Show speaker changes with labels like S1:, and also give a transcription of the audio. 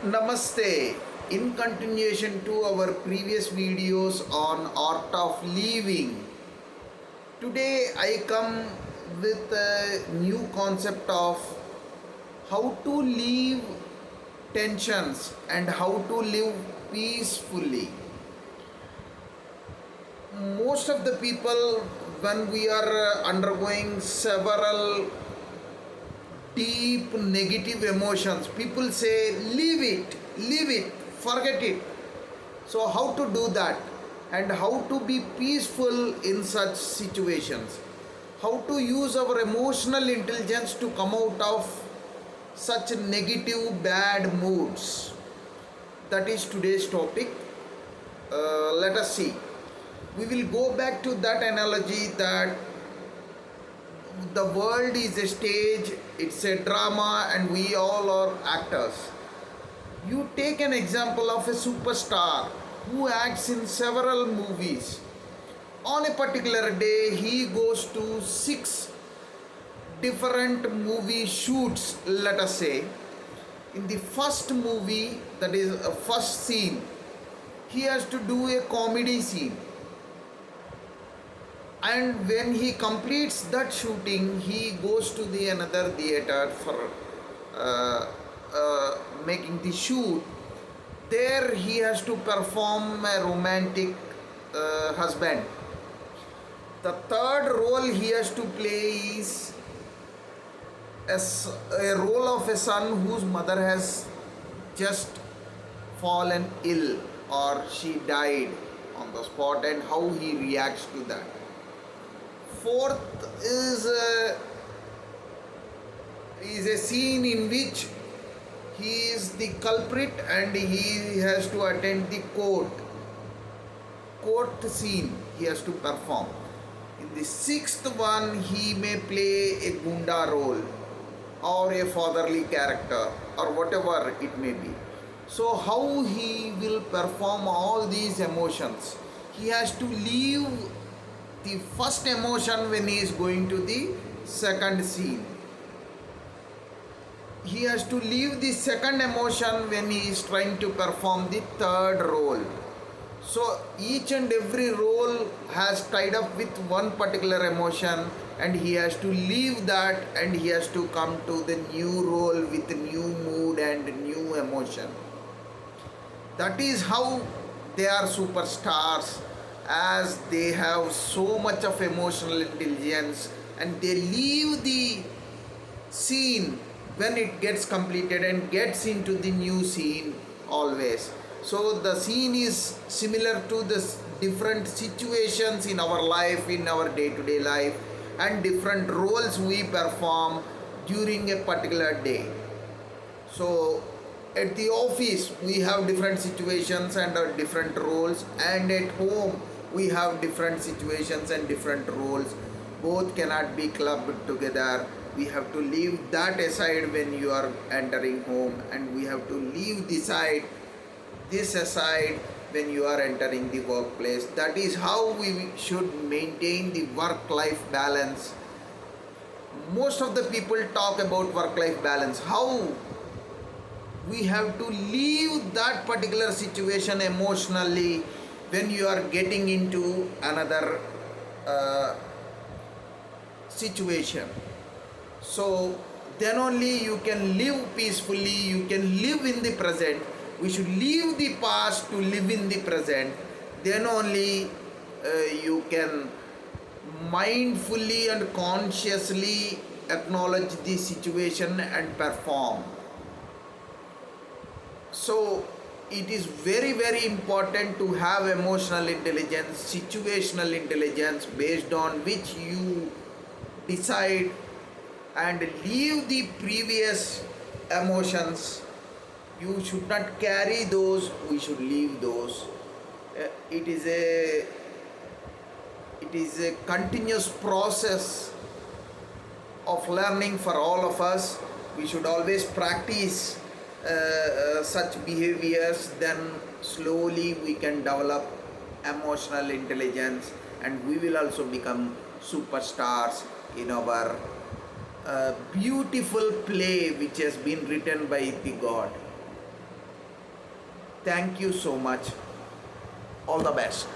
S1: Namaste. In continuation to our previous videos on art of living, today I come with a new concept of how to leave tensions and how to live peacefully. Most of the people, when we are undergoing several deep negative emotions, people say leave it, forget it. So how to do that, and how to be peaceful in such situations, how to use our emotional intelligence to come out of such negative bad moods, that is today's topic. Let us see. We will go back to that analogy that the world is a stage, it's a drama, and we all are actors. You take an example of a superstar who acts in several movies. On a particular day, he goes to six different movie shoots, let us say. In the first movie, that is a first scene, he has to do a comedy scene, and when he completes that shooting, he goes to the another theater for uh, making the shoot. There he has to perform a romantic husband. The third role he has to play is a role of a son whose mother has just fallen ill or she died on the spot, and how he reacts to that. Fourth is a scene in which he is the culprit and he has to attend the court scene he has to perform. In the sixth one, he may play a gunda role or a fatherly character or whatever it may be. So how he will perform all these emotions? He has to leave the first emotion when he is going to the second scene. He has to leave the second emotion when he is trying to perform the third role. So each and every role has tied up with one particular emotion, and he has to leave that and he has to come to the new role with new mood and new emotion. That is how they are superstars, as they have so much of emotional intelligence, and they leave the scene when it gets completed and gets into the new scene always. So the scene is similar to the different situations in our life, in our day-to-day life, and different roles we perform during a particular day. So at the office we have different situations and different roles, and at home we have different situations and different roles. Both cannot be clubbed together. We have to leave that aside when you are entering home, and we have to leave this aside when you are entering the workplace. That is how we should maintain the work-life balance. Most of the people talk about work-life balance, how we have to leave that particular situation emotionally when you are getting into another situation. So then only you can live peacefully, you can live in the present. We should leave the past to live in the present. Then only you can mindfully and consciously acknowledge the situation and perform. So it is very, very important to have emotional intelligence, situational intelligence, based on which you decide and leave the previous emotions. You should not carry those, we should leave those. It is a continuous process of learning for all of us. We should always practice such behaviors, then slowly we can develop emotional intelligence, and we will also become superstars in our beautiful play which has been written by the God. Thank you so much. All the best.